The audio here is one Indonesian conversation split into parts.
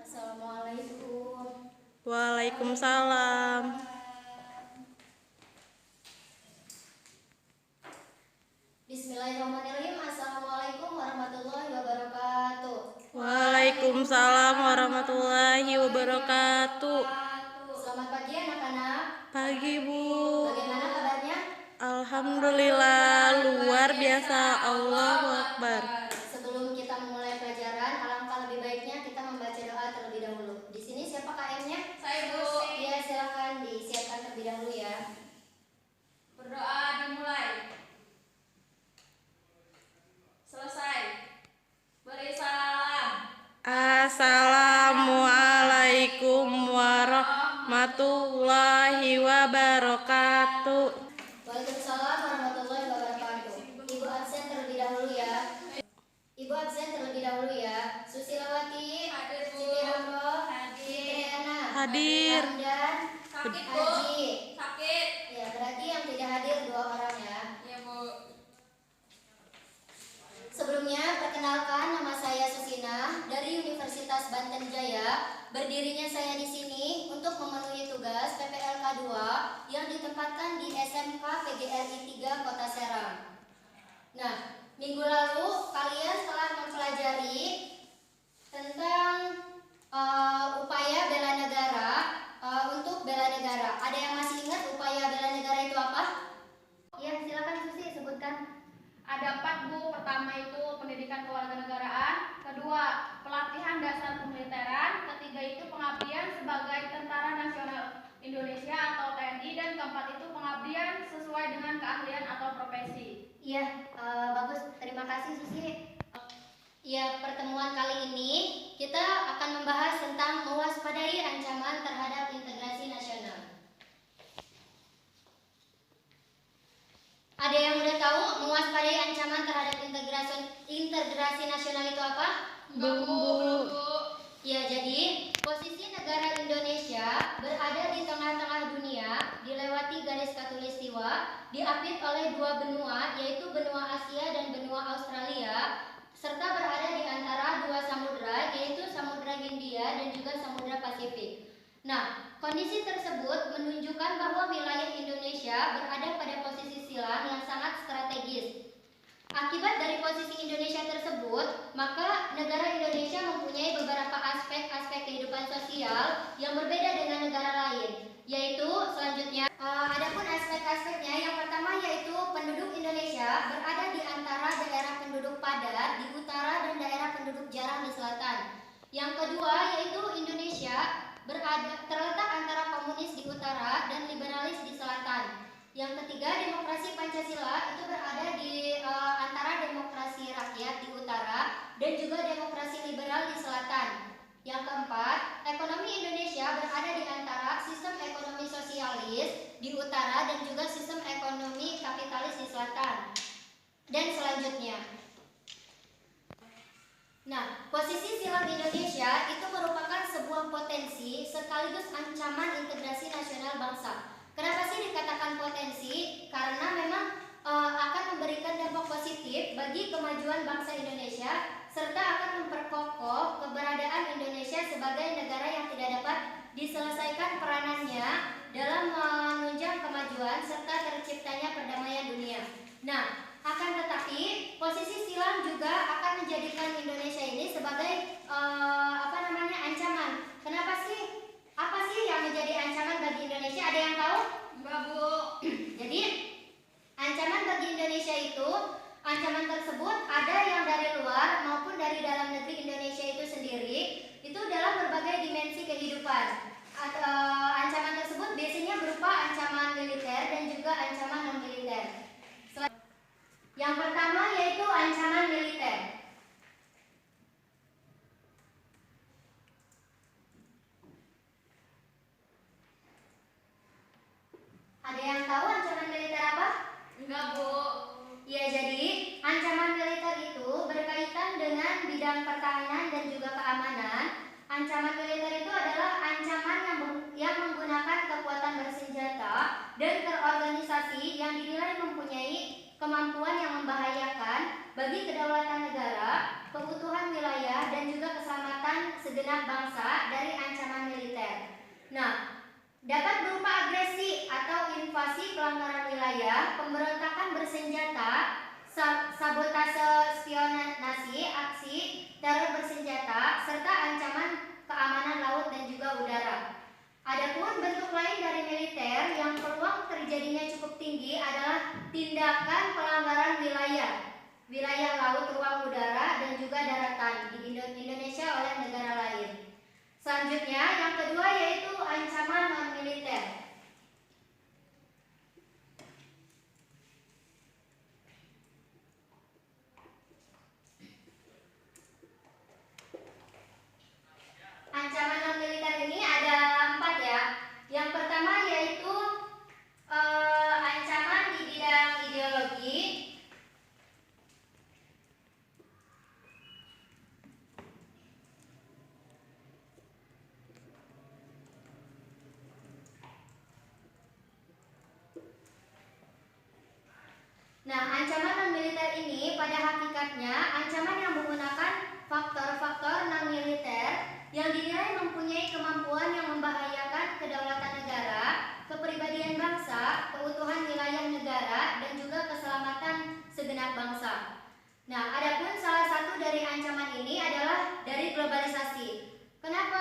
Assalamualaikum. Waalaikumsalam. Bismillahirrahmanirrahim. Assalamualaikum warahmatullahi wabarakatuh. Waalaikumsalam warahmatullahi wabarakatuh. Selamat pagi anak-anak. Pagi, Bu. Bagaimana kabarnya? Alhamdulillah, luar biasa. Allahu Akbar. Sebelum kita memulai pelajaran, alangkah lebih baiknya kita membaca doa terlebih dahulu. Di sini siapa KM-nya? Saya, Bu. Iya, silakan disiapkan terlebih dahulu ya. Berdoa dimulai. Selesai. Beri salam. Assalamualaikum warahmatullahi wabarakatuh. Waalaikumsalam warahmatullahi wabarakatuh. Ibu absen terlebih dahulu ya. Ibu absen terlebih dahulu ya. Susilawati, Hadir, Bu. Siti Hamroh, Hadir. Fitriana, Hadir. Ramdan, Sakit, Bu. Haji. Sakit. Ya, berarti yang tidak hadir 2 orang ya. Ya, Bu. Sebelumnya, perkenalkan nama saya Susina dari Universitas Banten Jaya. Berdirinya saya di sini untuk memenuhi tugas PPLK 2 yang ditempatkan di SMK PGRI 3 Kota Serang. Nah, minggu lalu kalian telah mempelajari tentang upaya bela negara. Untuk bela negara, ada yang masih ingat upaya bela negara itu apa? Ya, silakan Susi sebutkan. Ada 4, Bu. Pertama itu pendidikan kewarganegaraan, kedua pelatihan dasar pemiliteran, ketiga itu pengabdian sebagai Tentara Nasional Indonesia atau TNI, dan keempat itu pengabdian sesuai dengan keahlian atau profesi. Iya, bagus. Terima kasih Susi. Ya, pertemuan kali ini kita akan membahas tentang mewaspadai ancaman terhadap integrasi nasional. Ada yang udah tahu mewaspadai ancaman terhadap integrasi nasional itu apa? Belum, Bu. Ya, jadi posisi negara Indonesia berada di tengah-tengah dunia, dilewati garis khatulistiwa, diapit oleh 2 benua, yaitu benua Asia dan benua Australia, serta berada di antara 2 samudra, yaitu Samudra Hindia dan juga Samudra Pasifik. Nah, kondisi tersebut menunjukkan bahwa wilayah Indonesia berada pada posisi silang yang sangat strategis. Akibat dari posisi Indonesia tersebut, maka negara Indonesia mempunyai beberapa aspek-aspek kehidupan sosial yang berbeda dengan negara lain, yaitu selanjutnya adapun aspek-aspeknya, yang pertama yaitu penduduk Indonesia berada di antara daerah penduduk padat di utara dan daerah penduduk jarang di selatan. Yang kedua yaitu Indonesia terletak antara komunis di utara dan liberalis di selatan. Yang ketiga, demokrasi Pancasila itu berada di antara demokrasi rakyat di utara dan juga demokrasi liberal di selatan. Yang keempat, ekonomi Indonesia berada di antara sistem ekonomi sosialis di utara dan juga sistem ekonomi kapitalis di selatan. Dan selanjutnya, nah, posisi silang Indonesia itu merupakan sebuah potensi sekaligus ancaman integrasi nasional bangsa. Kenapa sih dikatakan potensi? Karena memang akan memberikan dampak positif bagi kemajuan bangsa Indonesia serta akan memperkokoh keberadaan Indonesia sebagai negara yang tidak dapat diselesaikan peranannya dalam menunjang kemajuan serta terciptanya perdamaian dunia. Nah, akan tetapi posisi silang juga akan menjadikan Indonesia ini sebagai ancaman. Kenapa sih? Apa sih yang menjadi ancaman bagi Indonesia? Ada yang tahu? Enggak, Bu. Jadi ancaman bagi Indonesia itu, ancaman tersebut ada yang dari luar maupun dari dalam negeri Indonesia itu sendiri, itu dalam berbagai dimensi kehidupan. Ancaman tersebut biasanya berupa ancaman militer dan juga ancaman non militer. Yang pertama yaitu ancaman militer. Ada yang tahu ancaman militer apa? Enggak, Bu. Ya, jadi ancaman militer itu berkaitan dengan bidang pertahanan dan juga keamanan. Ancaman militer itu adalah ancaman yang menggunakan kekuatan bersenjata dan terorganisasi yang dinilai mempunyai kemampuan yang membahayakan bagi kedaulatan negara, keutuhan wilayah dan juga keselamatan segenap bangsa dari ancaman militer. Nah, dapat berupa agresi atau invasi, pelanggaran wilayah, pemberontakan bersenjata, sabotase, spionasi, aksi teror bersenjata, serta ancaman keamanan laut dan juga udara. Adapun bentuk lain dari militer yang peluang terjadinya cukup tinggi adalah tindakan pelanggaran wilayah laut, ruang udara, dan juga daratan di Indonesia oleh negara lain. Selanjutnya, yang kedua yaitu ancaman non-militer. Ancaman non-militer ini ada 4 ya. Yang pertama yaitu ancaman di bidang ideologi. Nah, ancaman non-militer ini pada hakikatnya ancaman yang menggunakan faktor-faktor non-militer yang dinilai mempunyai kemampuan yang membahayakan kedaulatan negara, kepribadian bangsa, keutuhan wilayah negara, dan juga keselamatan segenap bangsa. Nah, adapun salah satu dari ancaman ini adalah dari globalisasi. Kenapa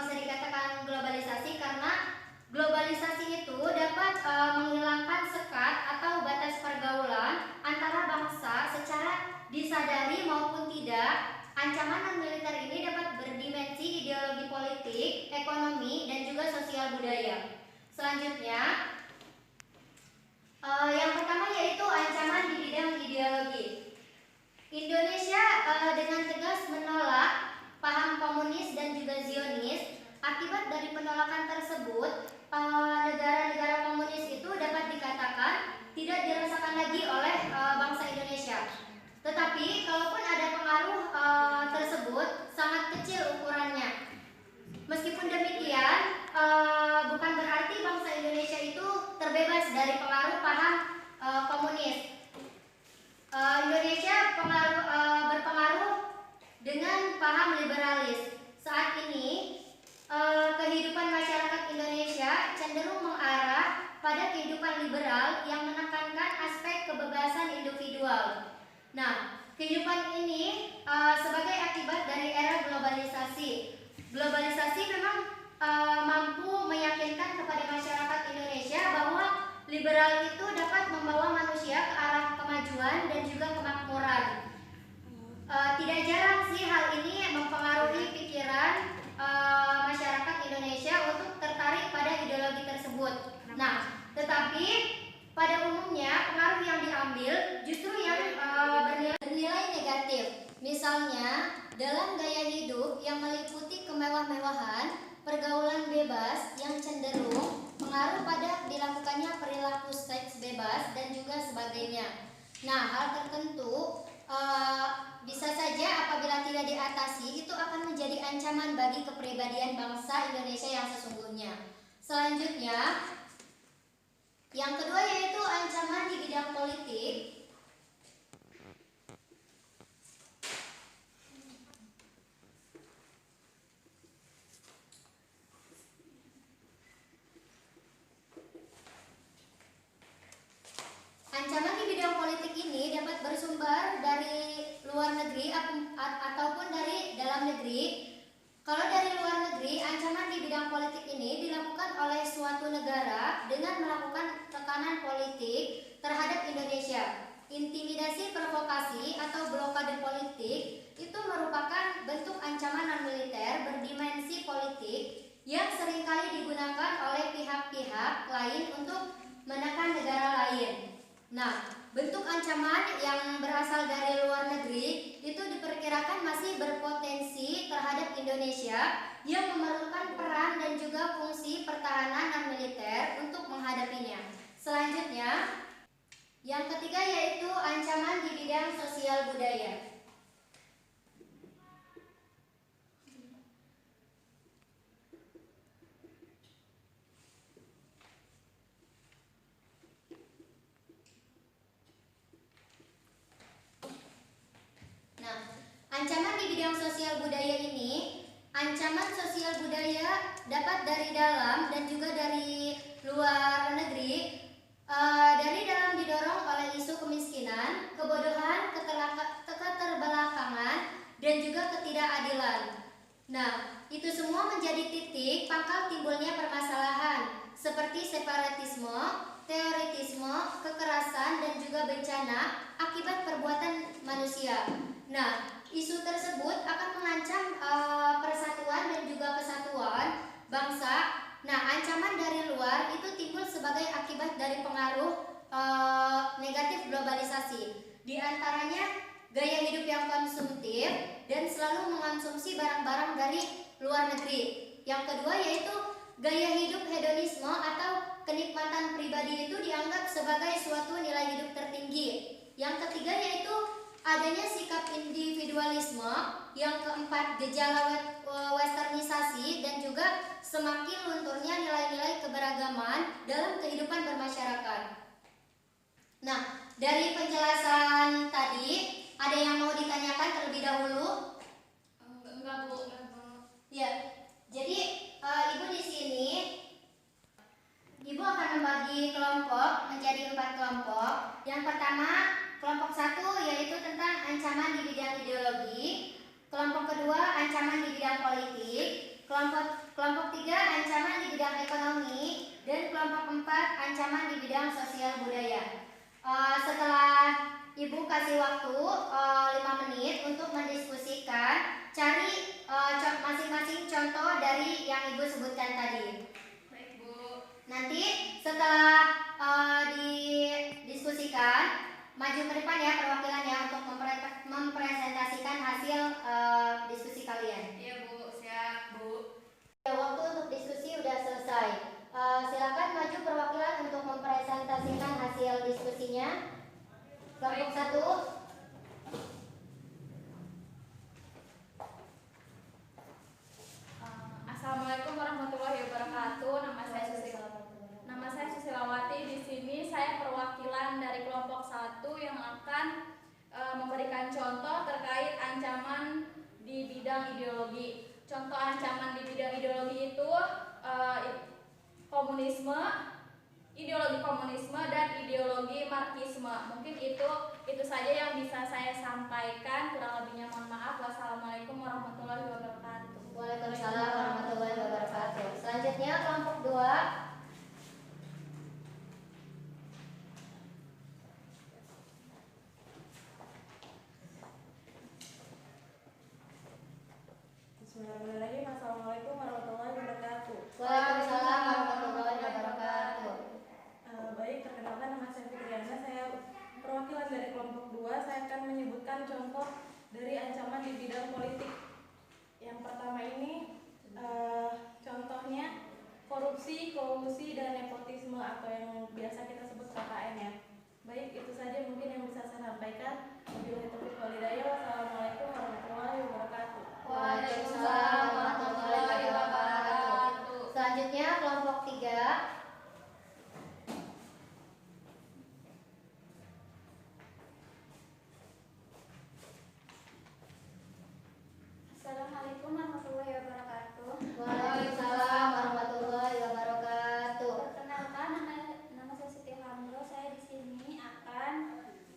bisa dikatakan globalisasi? Karena globalisasi itu dapat menghilangkan sekat atau batas pergaulan antara bangsa secara disadari maupun tidak. Ancaman non-militer ini dapat berdimensi ideologi politik, ekonomi, dan juga sosial budaya. Selanjutnya, yang pertama yaitu ancaman di bidang ideologi. Indonesia dengan tegas menolak paham komunis dan juga Zionis. Akibat dari penolakan tersebut, negara-negara komunis itu dapat dikatakan tidak dirasakan lagi oleh bangsa Indonesia. Tetapi kalaupun ada pengaruh tersebut sangat kecil ukurannya. Meskipun demikian, bukan berarti bangsa Indonesia itu terbebas dari pengaruh paham komunis. Indonesia berpengaruh dengan paham liberalis. Saat ini kehidupan masyarakat Indonesia cenderung mengarah pada kehidupan liberal yang menekankan aspek kebebasan individual. Nah, kehidupan ini sebagai akibat dari era globalisasi. Globalisasi memang mampu meyakinkan kepada masyarakat Indonesia bahwa liberal itu dapat membawa manusia ke arah kemajuan dan juga kemakmuran. Tidak jarang sih hal ini mempengaruhi pikiran masyarakat Indonesia untuk tertarik pada ideologi tersebut. Nah, tetapi pada umumnya pengaruh yang diambil justru yang bernilai negatif. Misalnya, dalam gaya hidup yang meliputi kemewah-mewahan, pergaulan bebas yang cenderung mengaruh pada dilakukannya perilaku seks bebas dan juga sebagainya. Nah, hal tertentu bisa saja apabila tidak diatasi itu akan menjadi ancaman bagi kepribadian bangsa Indonesia yang sesungguhnya. Selanjutnya, yang kedua yaitu ancaman di bidang politik. Ancaman di bidang politik ini dapat bersumber dari luar negeri ataupun dari dalam negeri. Kalau dari luar negeri, ancaman di bidang politik ini dilakukan oleh suatu negara dengan melakukan tekanan politik terhadap Indonesia. Intimidasi, provokasi, atau blokade politik itu merupakan bentuk ancaman non-militer berdimensi politik yang seringkali digunakan oleh pihak-pihak lain untuk menekan negara lain. Nah, bentuk ancaman yang berasal dari luar negeri itu diperkirakan masih berpotensi terhadap Indonesia yang memerlukan peran dan juga fungsi pertahanan non-militer untuk menghadapinya. Selanjutnya, yang ketiga yaitu ancaman di bidang sosial budaya. Ancaman di bidang sosial budaya ini, ancaman sosial budaya dapat dari dalam dan juga dari luar negeri. Dari dalam didorong oleh isu kemiskinan, kebodohan, keterbelakangan, dan juga ketidakadilan. Nah, itu semua menjadi titik pangkal timbulnya permasalahan seperti separatisme, teoritisme, kekerasan, dan juga bencana akibat perbuatan manusia. Nah, isu tersebut akan mengancam persatuan dan juga kesatuan bangsa. Nah, ancaman dari luar itu timbul sebagai akibat dari pengaruh negatif globalisasi. Di antaranya gaya hidup yang konsumtif dan selalu mengonsumsi barang-barang dari luar negeri. Yang kedua yaitu gaya hidup hedonisme atau kenikmatan pribadi itu dianggap sebagai suatu nilai hidup tertinggi. Yang ketiga yaitu adanya sikap individualisme. Yang keempat gejala westernisasi dan juga semakin lunturnya nilai-nilai keberagaman dalam kehidupan bermasyarakat. Nah, dari penjelasan tadi ada yang mau ditanyakan terlebih dahulu? Enggak, Bu. Ya, jadi Ibu di sini Ibu akan membagi kelompok menjadi 4 kelompok. Yang pertama, kelompok 1 yaitu tentang ancaman di bidang ideologi. Kelompok kedua, ancaman di bidang politik. Kelompok 3, ancaman di bidang ekonomi. Dan kelompok 4, ancaman di bidang sosial budaya. Setelah Ibu kasih waktu 5 menit untuk mendiskusikan, cari masing-masing contoh dari yang Ibu sebutkan tadi. Baik, Bu. Nanti setelah didiskusikan, maju ke depan ya perwakilannya untuk mempresentasikan hasil diskusi kalian. Iya, Bu. Siap, Bu. Ya, waktu untuk diskusi udah selesai. Silakan maju perwakilan untuk mempresentasikan hasil diskusinya. Kelompok 1. Assalamualaikum warahmatullahi wabarakatuh. Nama saya Susilawati. Di sini saya perwakilan dari kelompok 1 yang akan memberikan contoh terkait ancaman di bidang ideologi. Contoh ancaman di bidang ideologi itu komunisme, ideologi komunisme dan ideologi marxisme. Mungkin itu saja yang bisa saya sampaikan. Kurang lebihnya mohon maaf. Wassalamualaikum warahmatullahi wabarakatuh. Waalaikumsalam warahmatullahi wabarakatuh. Selanjutnya kelompok 2. Bismillahirrahmanirrahim. Assalamualaikum warahmatullahi wabarakatuh. Waalaikumsalam warahmatullahi wabarakatuh. Baik, perkenalkan nama saya Fitriana. Saya perwakilan dari kelompok 2. Saya akan menyebutkan contoh dari ancaman di bidang politik. Yang pertama ini contohnya korupsi, kolusi, dan nepotisme atau yang biasa kita sebut KKN ya. Baik, itu saja mungkin yang bisa saya sampaikan. Wabillahi taufiq wal hidayah. Wassalamualaikum warahmatullahi wabarakatuh. Waalaikumsalam warahmatullahi wabarakatuh. Selanjutnya kelompok 3. Assalamualaikum warahmatullahi wabarakatuh. Waalaikumsalam warahmatullahi wabarakatuh. Perkenalkan, nama saya Siti Hamro. Saya di sini akan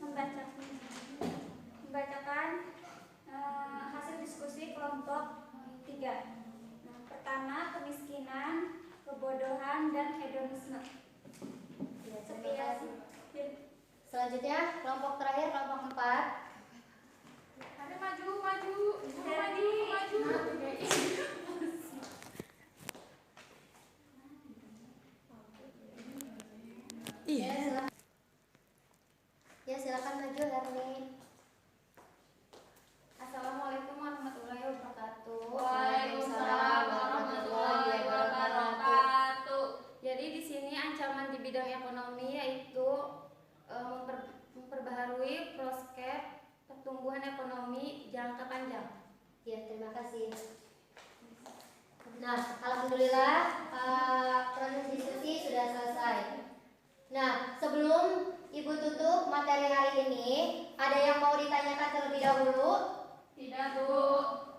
membacakan hasil diskusi kelompok 3. Nah, pertama, kemiskinan, kebodohan, dan hedonisme. Ya, terima kasih. Selanjutnya kelompok terakhir, kelompok 4. Ada maju. Iya. Ya, silakan maju Hermi. Assalamualaikum warahmatullahi wabarakatuh. Waalaikumsalam warahmatullahi wabarakatuh. Jadi di sini ancaman di bidang ekonomi yaitu memperbaharui prospek pertumbuhan ekonomi jangka panjang. Ya, terima kasih. Nah, alhamdulillah proses diskusi sudah selesai. Nah, sebelum Ibu tutup materi hari ini, ada yang mau ditanyakan terlebih dahulu? Tidak, Bu.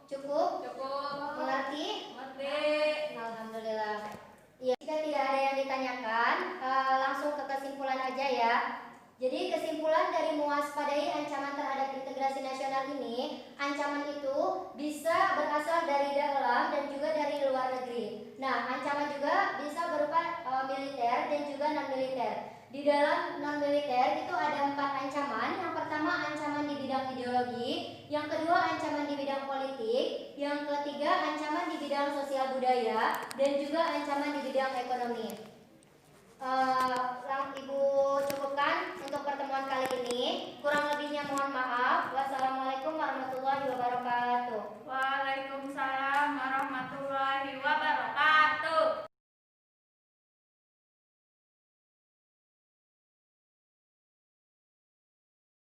Cukup? Cukup. Mengerti? Mengerti. Alhamdulillah. Ya, jika tidak ada yang ditanyakan, langsung ke kesimpulan aja ya. Jadi kesimpulan dari mewaspadai ancaman terhadap integrasi nasional ini, ancaman itu bisa berasal dari dalam dan juga dari luar negeri. Nah, ancaman juga bisa berupa militer dan juga non militer. Di dalam non militer itu ada 4 ancaman. Yang pertama ancaman di bidang ideologi, yang kedua ancaman di bidang politik, yang ketiga ancaman di bidang sosial budaya, dan juga ancaman di bidang ekonomi. Ibu cukupkan untuk pertemuan kali ini. Kurang lebihnya mohon maaf. Wassalamualaikum warahmatullahi wabarakatuh.